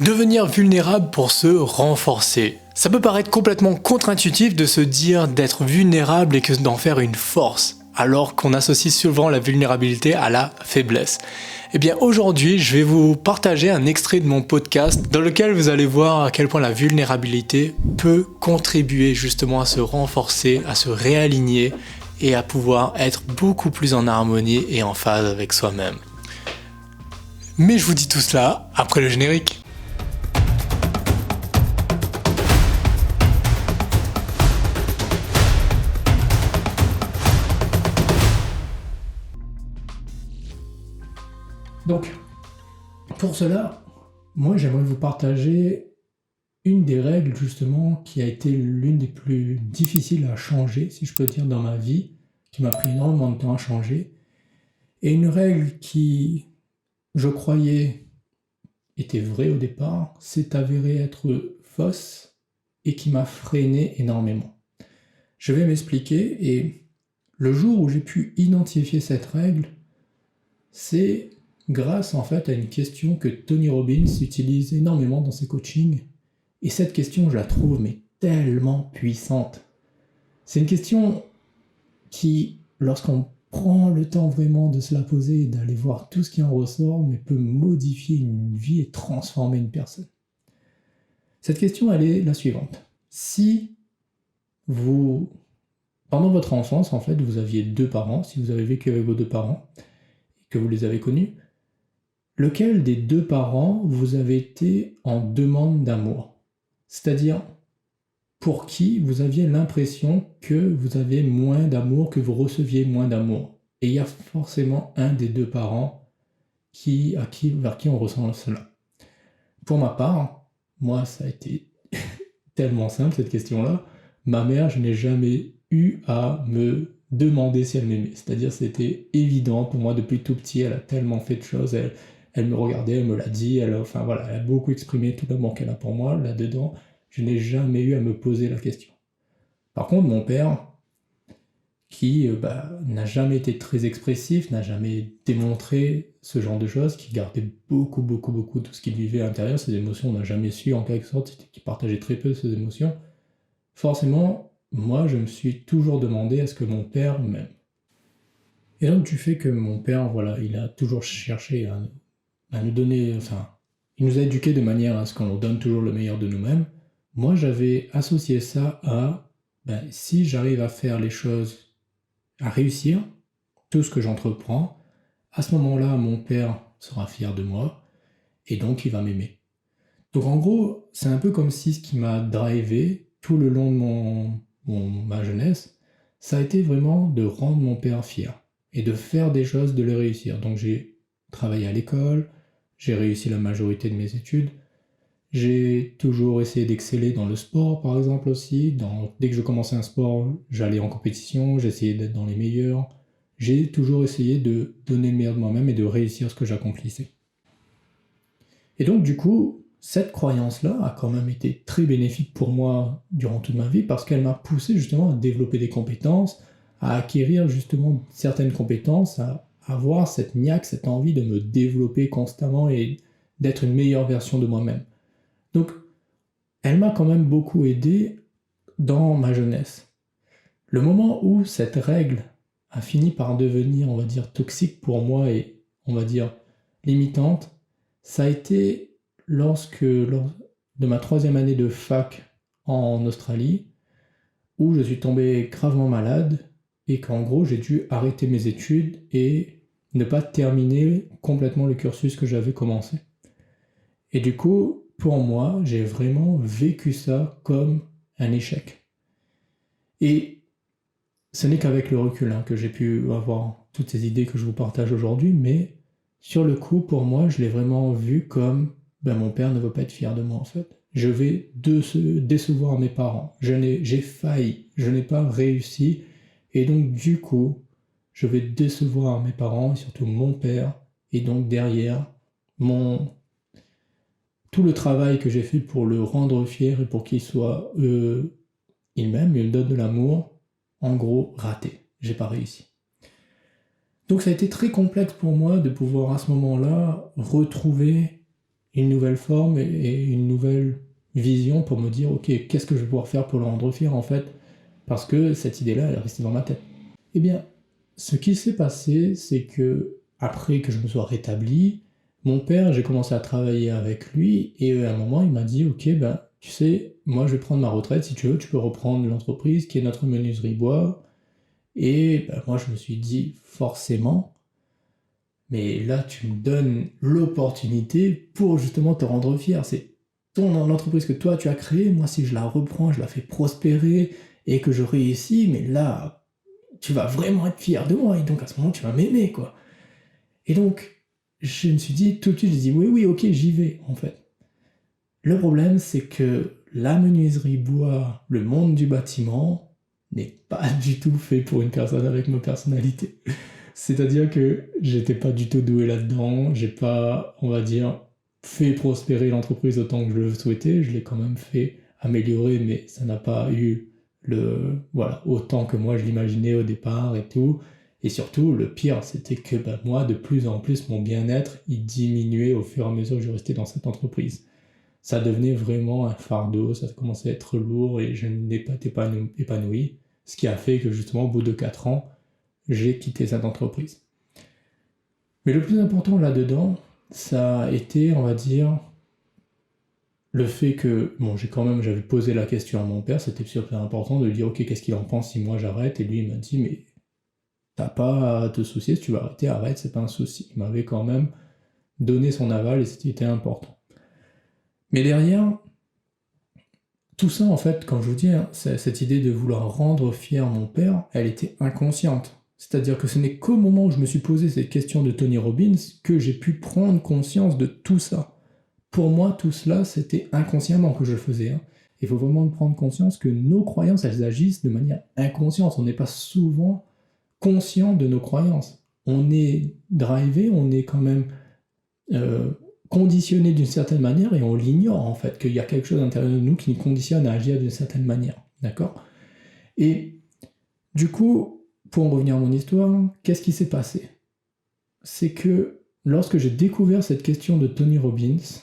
Devenir vulnérable pour se renforcer. Ça peut paraître complètement contre-intuitif de se dire d'être vulnérable et que d'en faire une force, alors qu'on associe souvent la vulnérabilité à la faiblesse. Eh bien aujourd'hui, je vais vous partager un extrait de mon podcast dans lequel vous allez voir à quel point la vulnérabilité peut contribuer justement à se renforcer, à se réaligner et à pouvoir être beaucoup plus en harmonie et en phase avec soi-même. Mais je vous dis tout cela après le générique. Donc, pour cela, moi j'aimerais vous partager une des règles justement qui a été l'une des plus difficiles à changer, si je peux dire, dans ma vie, qui m'a pris énormément de temps à changer, et une règle qui, je croyais, était vraie au départ, s'est avérée être fausse et qui m'a freiné énormément. Je vais m'expliquer, et le jour où j'ai pu identifier cette règle, c'est grâce en fait à une question que Tony Robbins utilise énormément dans ses coachings. Et cette question, je la trouve mais tellement puissante. C'est une question qui, lorsqu'on prend le temps vraiment de se la poser et d'aller voir tout ce qui en ressort, mais peut modifier une vie et transformer une personne. Cette question, elle est la suivante. Si vous, pendant votre enfance, en fait, vous aviez deux parents, si vous avez vécu avec vos deux parents, et que vous les avez connus, lequel des deux parents vous avez été en demande d'amour? C'est-à-dire, pour qui vous aviez l'impression que vous aviez moins d'amour, que vous receviez moins d'amour. Et il y a forcément un des deux parents vers qui on ressent cela. Pour ma part, moi, ça a été tellement simple cette question-là. Ma mère, je n'ai jamais eu à me demander si elle m'aimait. C'est-à-dire, c'était évident pour moi depuis tout petit. Elle a tellement fait de choses. Elle me regardait, elle me l'a dit. Elle a beaucoup exprimé tout l'amour qu'elle a pour moi. Là-dedans, je n'ai jamais eu à me poser la question. Par contre, mon père, qui n'a jamais été très expressif, n'a jamais démontré ce genre de choses, qui gardait beaucoup tout ce qu'il vivait à l'intérieur, ses émotions, on n'a jamais su en quelque sorte, qui partageait très peu ses émotions. Forcément, moi, je me suis toujours demandé est-ce que mon père m'aime. Et donc, du fait que mon père, il a toujours cherché à nous donner, il nous a éduqués de manière à ce qu'on nous donne toujours le meilleur de nous-mêmes. Moi, j'avais associé ça à, si j'arrive à faire les choses, à réussir, tout ce que j'entreprends, à ce moment-là, mon père sera fier de moi, et donc il va m'aimer. Donc en gros, c'est un peu comme si ce qui m'a drivé tout le long de ma jeunesse, ça a été vraiment de rendre mon père fier, et de faire des choses, de les réussir. Donc j'ai travaillé à l'école, j'ai réussi la majorité de mes études, j'ai toujours essayé d'exceller dans le sport, par exemple aussi. Dès que je commençais un sport, j'allais en compétition, j'essayais d'être dans les meilleurs. J'ai toujours essayé de donner le meilleur de moi-même et de réussir ce que j'accomplissais. Et donc du coup, cette croyance-là a quand même été très bénéfique pour moi durant toute ma vie parce qu'elle m'a poussé justement à développer des compétences, à acquérir justement certaines compétences, à avoir cette niaque, cette envie de me développer constamment et d'être une meilleure version de moi-même. Donc, elle m'a quand même beaucoup aidé dans ma jeunesse. Le moment où cette règle a fini par devenir, on va dire, toxique pour moi et, on va dire, limitante, ça a été lors de ma 3e année de fac en Australie, où je suis tombé gravement malade et qu'en gros, j'ai dû arrêter mes études et ne pas terminer complètement le cursus que j'avais commencé. Et du coup, pour moi, j'ai vraiment vécu ça comme un échec. Et ce n'est qu'avec le recul que j'ai pu avoir toutes ces idées que je vous partage aujourd'hui, mais sur le coup, pour moi, je l'ai vraiment vu comme mon père ne veut pas être fier de moi en fait. Je vais décevoir mes parents. J'ai failli, je n'ai pas réussi, et donc du coup, je vais décevoir mes parents, et surtout mon père, et donc derrière, tout le travail que j'ai fait pour le rendre fier et pour qu'il soit il m'aime, il me donne de l'amour, en gros, raté. J'ai pas réussi. Donc ça a été très complexe pour moi de pouvoir à ce moment-là retrouver une nouvelle forme et une nouvelle vision pour me dire, ok, qu'est-ce que je vais pouvoir faire pour le rendre fier en fait, parce que cette idée-là, elle est restée dans ma tête. Eh bien, ce qui s'est passé, c'est que après que je me sois rétabli, mon père, j'ai commencé à travailler avec lui, et à un moment, il m'a dit, ok, ben, tu sais, moi je vais prendre ma retraite, si tu veux, tu peux reprendre l'entreprise qui est notre menuiserie bois. Et ben, moi, je me suis dit, forcément, mais là, tu me donnes l'opportunité pour justement te rendre fier. C'est l'entreprise que toi, tu as créée. Moi, si je la reprends, je la fais prospérer et que je réussis, mais là, tu vas vraiment être fier de moi. Et donc, à ce moment, tu vas m'aimer, quoi. Et donc, je me suis dit, tout de suite, je dis, oui, oui, ok, j'y vais, en fait. Le problème, c'est que la menuiserie bois, le monde du bâtiment, n'est pas du tout fait pour une personne avec ma personnalité. C'est-à-dire que j'étais pas du tout doué là-dedans, j'ai pas, on va dire, fait prospérer l'entreprise autant que je le souhaitais, je l'ai quand même fait améliorer, mais ça n'a pas eu voilà, autant que moi je l'imaginais au départ et tout. Et surtout, le pire, c'était que bah, moi, de plus en plus, mon bien-être, il diminuait au fur et à mesure que je restais dans cette entreprise. Ça devenait vraiment un fardeau, ça commençait à être lourd et je n'ai pas été épanoui, ce qui a fait que justement, au bout de 4 ans, j'ai quitté cette entreprise. Mais le plus important là-dedans, ça a été, on va dire, le fait que, bon, j'avais posé la question à mon père, c'était super important de lui dire, ok, qu'est-ce qu'il en pense si moi j'arrête? Et lui, il m'a dit, mais t'as pas à te soucier, si tu vas arrêter, arrête, c'est pas un souci. Il m'avait quand même donné son aval et c'était important. Mais derrière, tout ça, en fait, quand je vous dis, hein, cette idée de vouloir rendre fier mon père, elle était inconsciente. C'est-à-dire que ce n'est qu'au moment où je me suis posé cette question de Tony Robbins que j'ai pu prendre conscience de tout ça. Pour moi, tout cela, c'était inconsciemment que je le faisais. Hein. Il faut vraiment prendre conscience que nos croyances, elles agissent de manière inconsciente. On n'est pas souvent conscient de nos croyances. On est drivé, on est quand même euh, conditionné d'une certaine manière et on l'ignore en fait, qu'il y a quelque chose à l'intérieur de nous qui nous conditionne à agir d'une certaine manière. D'accord? Et du coup, pour en revenir à mon histoire, qu'est-ce qui s'est passé? C'est que lorsque j'ai découvert cette question de Tony Robbins,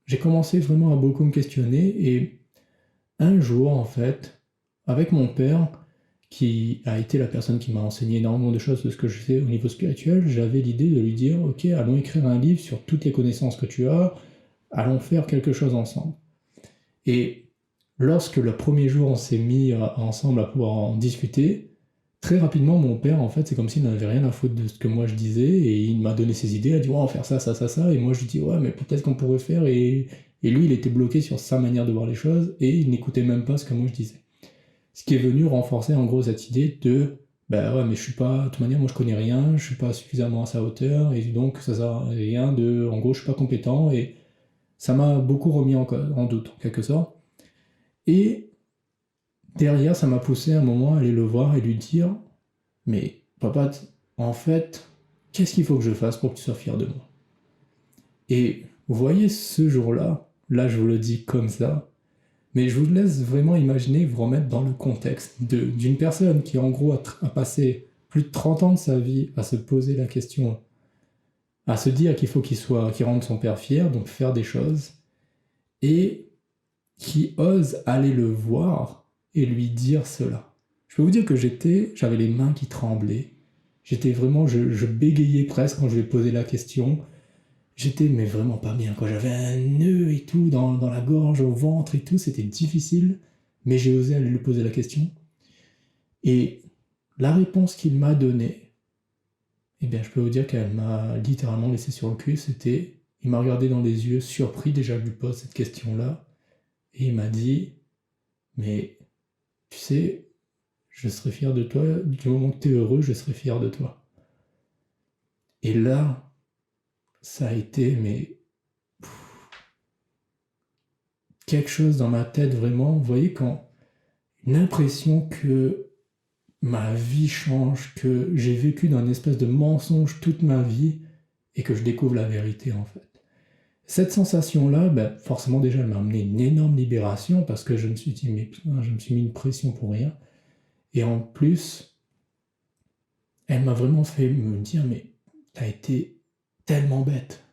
j'ai commencé vraiment à beaucoup me questionner et un jour, en fait, avec mon père, qui a été la personne qui m'a enseigné énormément de choses de ce que je sais au niveau spirituel, j'avais l'idée de lui dire, ok, allons écrire un livre sur toutes les connaissances que tu as, allons faire quelque chose ensemble. Et lorsque le premier jour on s'est mis ensemble à pouvoir en discuter, très rapidement mon père, en fait, c'est comme s'il n'avait rien à foutre de ce que moi je disais, et il m'a donné ses idées, il a dit, ouais, on va faire ça, ça, ça, ça, et moi je lui dis, ouais, mais peut-être qu'on pourrait faire, et lui il était bloqué sur sa manière de voir les choses, et il n'écoutait même pas ce que moi je disais. Ce qui est venu renforcer en gros cette idée de bah ouais mais je suis pas, de toute manière moi je connais rien, je suis pas suffisamment à sa hauteur et donc ça sert à rien de, en gros je suis pas compétent et ça m'a beaucoup remis en doute en quelque sorte. Et derrière ça m'a poussé à un moment à aller le voir et lui dire mais papa en fait qu'est-ce qu'il faut que je fasse pour que tu sois fier de moi? Et vous voyez ce jour-là, là je vous le dis comme ça, mais je vous laisse vraiment imaginer, vous remettre dans le contexte d'une personne qui, en gros, a passé plus de 30 ans de sa vie à se poser la question, à se dire qu'il faut qu'il rende son père fier, donc faire des choses, et qui ose aller le voir et lui dire cela. Je peux vous dire que j'avais les mains qui tremblaient, j'étais vraiment, je bégayais presque quand je lui ai posé la question, j'étais mais vraiment pas bien, quoi. J'avais un nœud et tout dans la gorge, au ventre et tout, c'était difficile, mais j'ai osé aller lui poser la question. Et la réponse qu'il m'a donnée, eh bien je peux vous dire qu'elle m'a littéralement laissé sur le cul, c'était, il m'a regardé dans les yeux, surpris déjà que je lui pose cette question-là, et il m'a dit, mais tu sais, je serai fier de toi, du moment que tu es heureux, je serai fier de toi. Et là, ça a été, mais quelque chose dans ma tête vraiment, vous voyez, quand une impression que ma vie change, que j'ai vécu dans une espèce de mensonge toute ma vie et que je découvre la vérité en fait. Cette sensation-là, ben, forcément déjà, elle m'a amené une énorme libération parce que je me suis dit, mais putain, je me suis mis une pression pour rien. Et en plus, elle m'a vraiment fait me dire, mais t'as été tellement bête.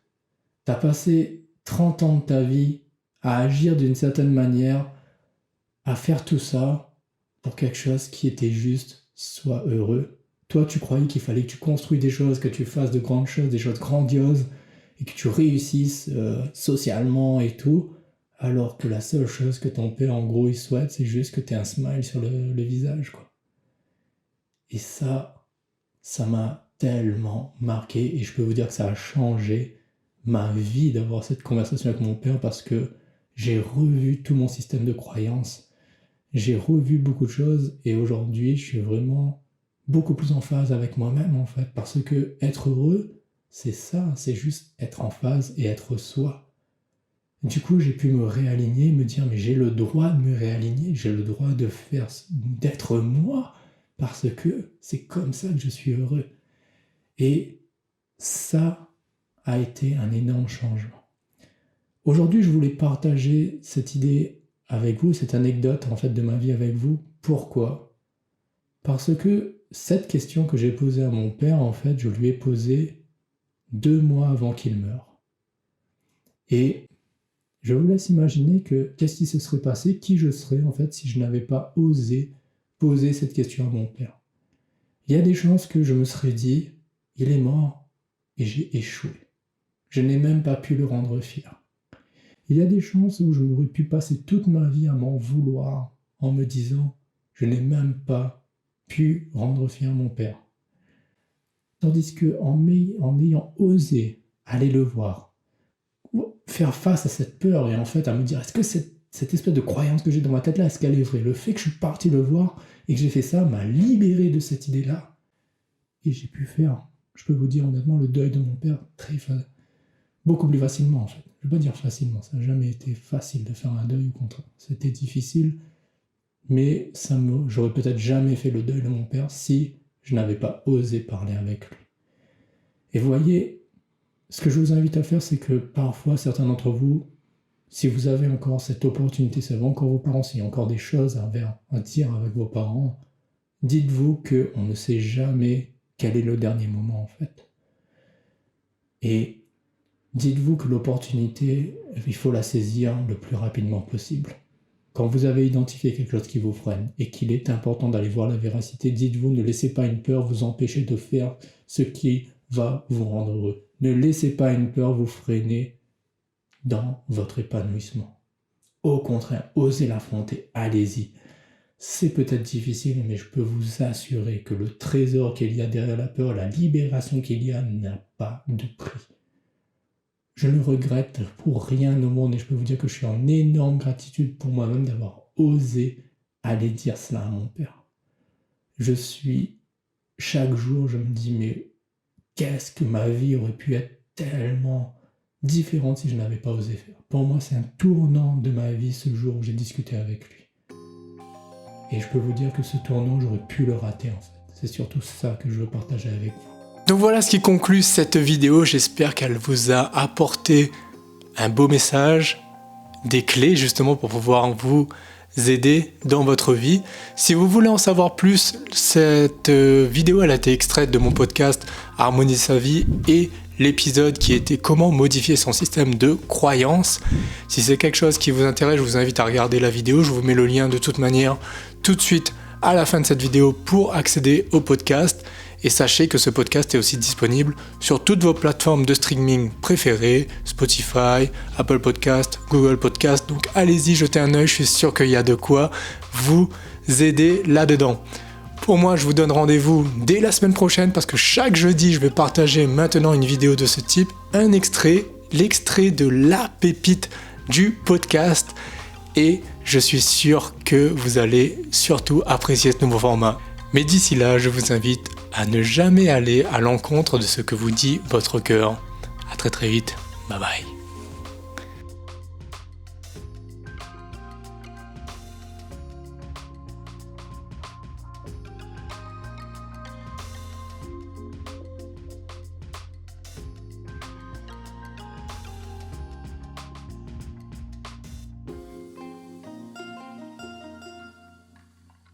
T'as passé 30 ans de ta vie à agir d'une certaine manière, à faire tout ça pour quelque chose qui était juste, sois heureux. Toi, tu croyais qu'il fallait que tu construises des choses, que tu fasses de grandes choses, des choses grandioses, et que tu réussisses socialement et tout, alors que la seule chose que ton père, en gros, il souhaite, c'est juste que tu aies un smile sur le visage, quoi. Et ça m'a tellement marqué, et je peux vous dire que ça a changé ma vie d'avoir cette conversation avec mon père, parce que j'ai revu tout mon système de croyances, j'ai revu beaucoup de choses, et aujourd'hui, je suis vraiment beaucoup plus en phase avec moi-même, en fait, parce que être heureux, c'est ça, c'est juste être en phase et être soi. Du coup, j'ai pu me réaligner, me dire, mais j'ai le droit de me réaligner, j'ai le droit d'être moi, parce que c'est comme ça que je suis heureux. Et ça a été un énorme changement. Aujourd'hui, je voulais partager cette idée avec vous, cette anecdote en fait de ma vie avec vous. Pourquoi ? Parce que cette question que j'ai posée à mon père, en fait, je lui ai posée 2 mois avant qu'il meure. Et je vous laisse imaginer que qu'est-ce qui se serait passé, qui je serais en fait si je n'avais pas osé poser cette question à mon père. Il y a des chances que je me serais dit, il est mort et j'ai échoué. Je n'ai même pas pu le rendre fier. Il y a des chances où je m'aurais pu passer toute ma vie à m'en vouloir en me disant, je n'ai même pas pu rendre fier mon père. Tandis qu'en ayant osé aller le voir, faire face à cette peur et en fait à me dire, est-ce que cette espèce de croyance que j'ai dans ma tête là, est-ce qu'elle est vraie ? Le fait que je suis parti le voir et que j'ai fait ça m'a libéré de cette idée-là. Et j'ai pu faire, je peux vous dire honnêtement, le deuil de mon père beaucoup plus facilement en fait. Je ne vais pas dire facilement, ça n'a jamais été facile de faire un deuil, au contraire. C'était difficile, mais j'aurais peut-être jamais fait le deuil de mon père si je n'avais pas osé parler avec lui. Et vous voyez, ce que je vous invite à faire, c'est que parfois, certains d'entre vous, si vous avez encore cette opportunité, si vous avez encore vos parents, s'il y a encore des choses à dire avec vos parents, dites-vous qu'on ne sait jamais quel est le dernier moment en fait. Et dites-vous que l'opportunité, il faut la saisir le plus rapidement possible. Quand vous avez identifié quelque chose qui vous freine et qu'il est important d'aller voir la véracité, dites-vous, ne laissez pas une peur vous empêcher de faire ce qui va vous rendre heureux. Ne laissez pas une peur vous freiner dans votre épanouissement. Au contraire, osez l'affronter, allez-y. C'est peut-être difficile, mais je peux vous assurer que le trésor qu'il y a derrière la peur, la libération qu'il y a, n'a pas de prix. Je ne regrette pour rien au monde et je peux vous dire que je suis en énorme gratitude pour moi-même d'avoir osé aller dire cela à mon père. Chaque jour, je me dis, mais qu'est-ce que ma vie aurait pu être tellement différente si je n'avais pas osé faire. Pour moi, c'est un tournant de ma vie ce jour où j'ai discuté avec lui. Et je peux vous dire que ce tournant, j'aurais pu le rater en fait. C'est surtout ça que je veux partager avec vous. Donc voilà ce qui conclut cette vidéo. J'espère qu'elle vous a apporté un beau message, des clés justement pour pouvoir vous aider dans votre vie. Si vous voulez en savoir plus, cette vidéo elle a été extraite de mon podcast Harmoniser sa vie et l'épisode qui était comment modifier son système de croyances. Si c'est quelque chose qui vous intéresse, je vous invite à regarder la vidéo. Je vous mets le lien de toute manière tout de suite à la fin de cette vidéo pour accéder au podcast. Et sachez que ce podcast est aussi disponible sur toutes vos plateformes de streaming préférées, Spotify, Apple Podcast, Google Podcast. Donc allez-y, jetez un œil, je suis sûr qu'il y a de quoi vous aider là-dedans. Pour moi, je vous donne rendez-vous dès la semaine prochaine parce que chaque jeudi, je vais partager maintenant une vidéo de ce type, un extrait, l'extrait de la pépite du podcast. Et je suis sûr que vous allez surtout apprécier ce nouveau format. Mais d'ici là, je vous invite à ne jamais aller à l'encontre de ce que vous dit votre cœur. À très très vite. Bye bye.